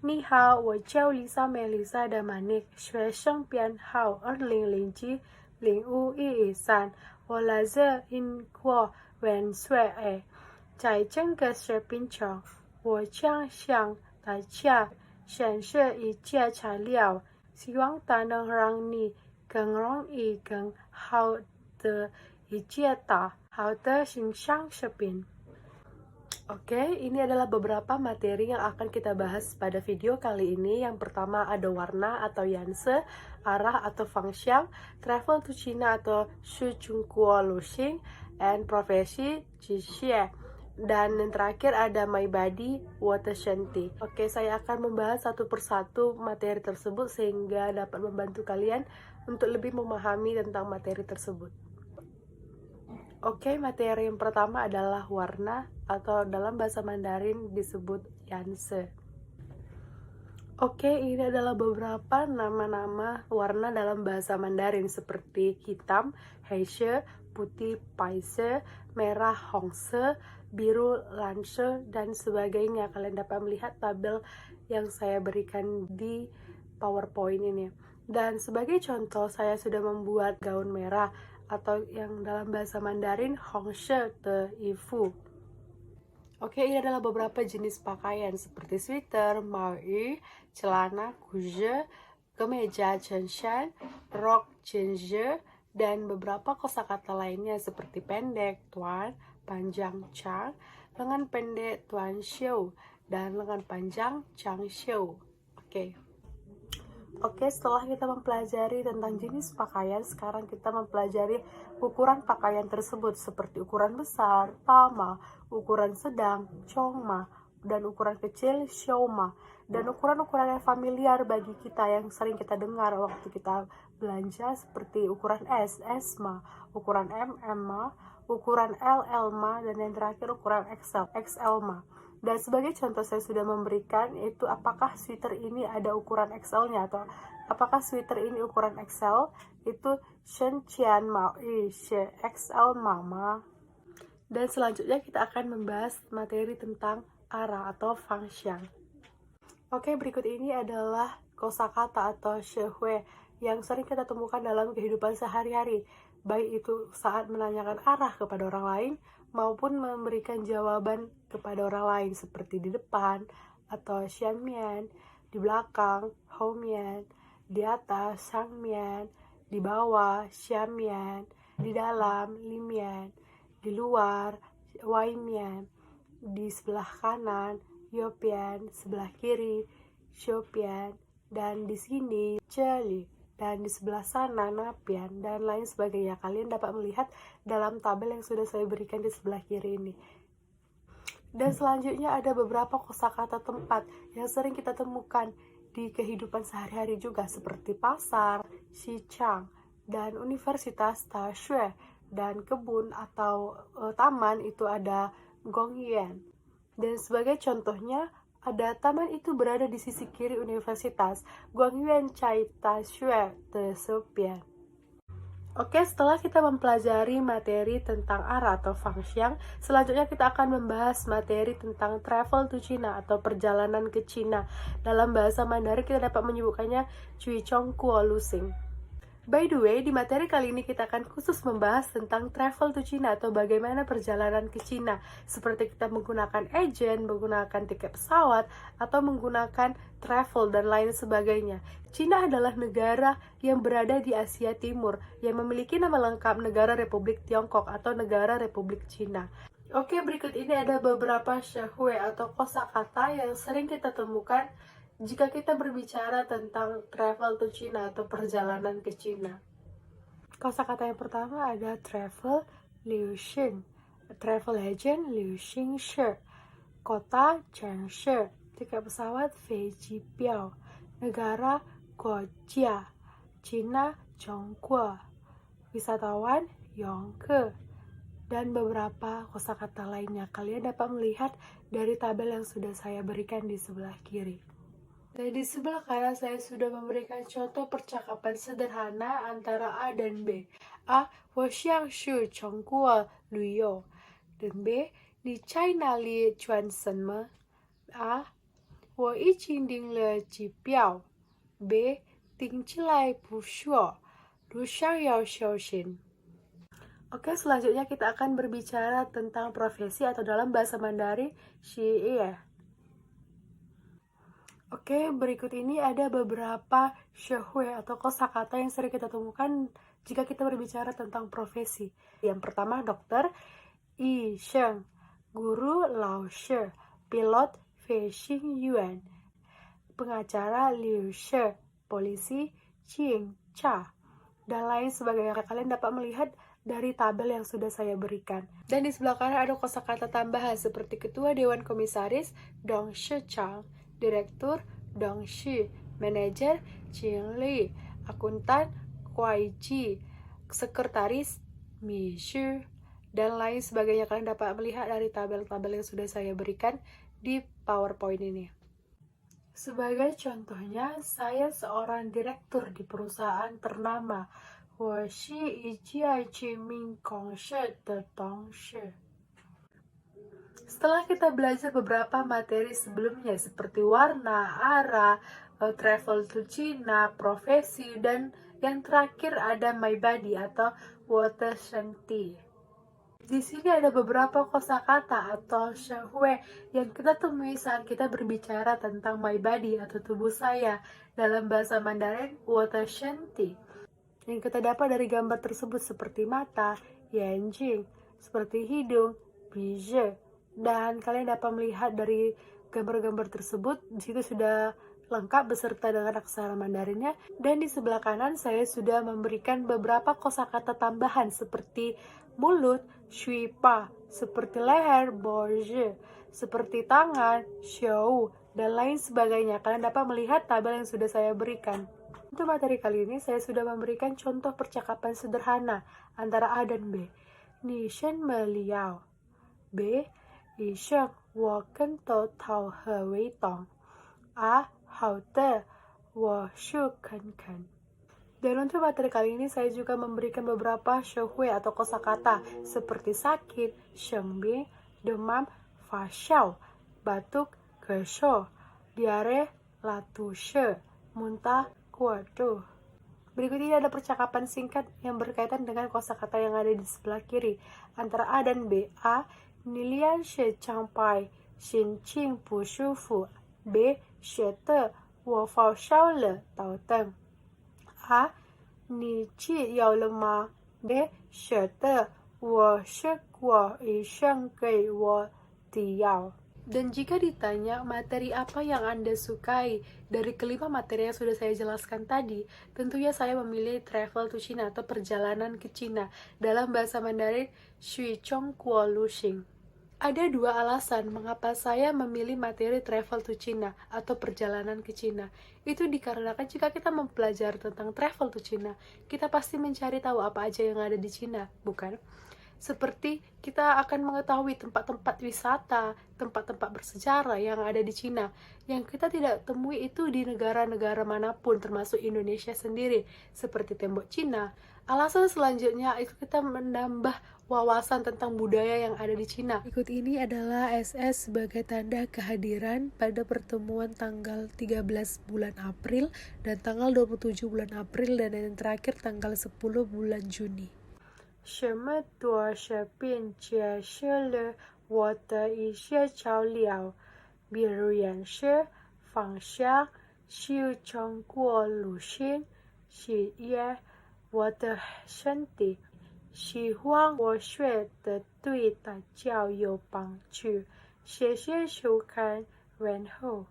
你好，我叫Lisa Melisa Damanik，学生编号2007-0513，我来自英国温水诶，在整个视频中，我将向大家显示一些材料，希望它能让你更容易、更好的理解它。好的，欣赏视频。Oke, ini adalah beberapa materi yang akan kita bahas pada video kali ini. Yang pertama ada warna atau yanse, arah atau fangxiang, travel to China atau Shu Chungkuo Luxing, and profesi Jixie. Dan yang terakhir ada my body, water shanti. Oke, saya akan membahas satu persatu materi tersebut sehingga dapat membantu kalian untuk lebih memahami tentang materi tersebut. Oke, materi yang pertama adalah warna atau dalam bahasa Mandarin disebut yanse. Oke, ini adalah beberapa nama-nama warna dalam bahasa Mandarin seperti hitam, heishe, putih, paise, merah, hongse, biru, lanse, dan sebagainya. Kalian dapat melihat tabel yang saya berikan di PowerPoint ini. Dan sebagai contoh, saya sudah membuat gaun merah atau yang dalam bahasa Mandarin Hongshe Te Ifu. Oke, ini adalah beberapa jenis pakaian seperti sweater, maui, celana, kuje, kemeja, chenshan, rok, chenje, dan beberapa kosakata lainnya seperti pendek, tuan, panjang, chang, lengan pendek, tuan xiu, dan lengan panjang, chang xiu. Oke, setelah kita mempelajari tentang jenis pakaian, sekarang kita mempelajari ukuran pakaian tersebut seperti ukuran besar, tama, ukuran sedang, chongma, dan ukuran kecil, xiaoma. Dan ukuran-ukuran yang familiar bagi kita yang sering kita dengar waktu kita belanja seperti ukuran S, S-ma, ukuran M, M-ma, ukuran L, L-ma, dan yang terakhir ukuran XL, XL-ma. Dan sebagai contoh saya sudah memberikan itu apakah sweater ini ada ukuran XL-nya atau apakah sweater ini ukuran XL, itu Shenqian Mao XL Mama. Dan selanjutnya kita akan membahas materi tentang arah atau fangxiang. Oke, berikut ini adalah kosakata atau shehui yang sering kita temukan dalam kehidupan sehari-hari, baik itu saat menanyakan arah kepada orang lain maupun memberikan jawaban kepada orang lain seperti di depan atau xianmian, di belakang houmian, di atas sangmian, di bawah xiamian, di dalam limian, di luar waimian, di sebelah kanan yopian, sebelah kiri xiupian, dan di sini celi, dan di sebelah sana napian, dan lain sebagainya. Kalian dapat melihat dalam tabel yang sudah saya berikan di sebelah kiri ini. Dan selanjutnya ada beberapa kosakata tempat yang sering kita temukan di kehidupan sehari-hari juga seperti pasar, Xichang, dan universitas Taxue, dan kebun atau taman itu ada Gongyuan. Dan sebagai contohnya ada taman itu berada di sisi kiri universitas Guangyuan Cai Taxue Te Sepian. Oke, setelah kita mempelajari materi tentang arah atau fangxiang, selanjutnya kita akan membahas materi tentang travel to China atau perjalanan ke China. Dalam bahasa Mandarin kita dapat menyebutkannya Cui Chong Kuo Lusing. By the way, di materi kali ini kita akan khusus membahas tentang travel to China atau bagaimana perjalanan ke China. Seperti kita menggunakan agent, menggunakan tiket pesawat, atau menggunakan travel dan lain sebagainya. China adalah negara yang berada di Asia Timur yang memiliki nama lengkap Negara Republik Tiongkok atau Negara Republik China. Oke, berikut ini ada beberapa shehui atau kosakata yang sering kita temukan jika kita berbicara tentang travel to China atau perjalanan ke China. Kosakata yang pertama ada travel Liu Xing, travel agent Liu Xing Shi, kota Changshi, tiket pesawat Fei Ji Biao, negara Guojia, China Zhongguo, wisatawan Yongke, dan beberapa kosakata lainnya. Kalian dapat melihat dari tabel yang sudah saya berikan di sebelah kiri. Dan di sebelah kanan saya sudah memberikan contoh percakapan sederhana antara A dan B. A, 我想去中国旅游. Dan B, 你在哪里转什么? A, 我已经订了机票。B. 订起来不错，路上要小心。Oke, selanjutnya kita akan berbicara tentang profesi atau dalam bahasa Mandarin, xie. Oke, berikut ini ada beberapa shuhui atau kosakata yang sering kita temukan jika kita berbicara tentang profesi. Yang pertama, dokter, yi sheng, guru, lao shi, pilot, fei xing yuan, pengacara, liu shi, polisi, qing cha, dan lain sebagainya. Kalian dapat melihat dari tabel yang sudah saya berikan. Dan di sebelah kanan ada kosakata tambahan seperti ketua dewan komisaris, Dong Shi Chang, direktur, Dong Shi, manajer, Jing Li, akuntan, Kuai Ji, sekretaris, Mi Shi, dan lain sebagainya. Kalian dapat melihat dari tabel-tabel yang sudah saya berikan di PowerPoint ini. Sebagai contohnya, saya seorang direktur di perusahaan ternama. 我是一家知名公司的董事. Setelah kita belajar beberapa materi sebelumnya seperti warna, arah, travel to China, profesi, dan yang terakhir ada my body atau water shanti. Di sini ada beberapa kosakata atau shuhui yang kita temui saat kita berbicara tentang my body atau tubuh saya dalam bahasa Mandarin water shanti. Yang kita dapat dari gambar tersebut seperti mata, yanjing, seperti hidung, biji, dan kalian dapat melihat dari gambar-gambar tersebut di situ sudah lengkap beserta dengan aksara Mandarinnya. Dan di sebelah kanan saya sudah memberikan beberapa kosakata tambahan seperti mulut, shui pa, seperti leher, boji, seperti tangan, xiao, dan lain sebagainya. Kalian dapat melihat tabel yang sudah saya berikan. Untuk materi kali ini, saya sudah memberikan contoh percakapan sederhana antara A dan B. Ni shen me liao. B. Yi sheng, wo gen tou tao he wei tong. A. Hao de, wo shu ken ken. Dan untuk materi kali ini, saya juga memberikan beberapa shuhui atau kosakata seperti sakit, shengbing, demam, fa xiao, batuk, gesho, diare, latu she, muntah, waduh. Berikut ini ada percakapan singkat yang berkaitan dengan kosakata yang ada di sebelah kiri antara A dan B. A. Nilian she changpai, xin qing bu shufu. B. Xue de, wo fao shao le, dao deng. A. Ni qi yao le ma? B. Xue de, wo shi guo yi sheng gei wo di yao. Dan jika ditanya materi apa yang Anda sukai dari kelima materi yang sudah saya jelaskan tadi, tentunya saya memilih travel to China atau perjalanan ke China. Dalam bahasa Mandarin, Xu Chong Guo Lu Xing. Ada dua alasan mengapa saya memilih materi travel to China atau perjalanan ke China. Itu dikarenakan jika kita mempelajari tentang travel to China, kita pasti mencari tahu apa aja yang ada di China, bukan? Seperti kita akan mengetahui tempat-tempat wisata, tempat-tempat bersejarah yang ada di Cina. Yang kita tidak temui itu di negara-negara manapun, termasuk Indonesia sendiri, seperti tembok Cina. Alasan selanjutnya itu kita menambah wawasan tentang budaya yang ada di Cina. Berikut ini adalah SS sebagai tanda kehadiran pada pertemuan tanggal 13 bulan April dan tanggal 27 bulan April dan yang terakhir tanggal 10 bulan Juni. 什么多是并解释了我的一些材料，比如颜色、方向、修正过路线、喜悦我的身体，希望我学的对大家有帮助。谢谢收看，问候。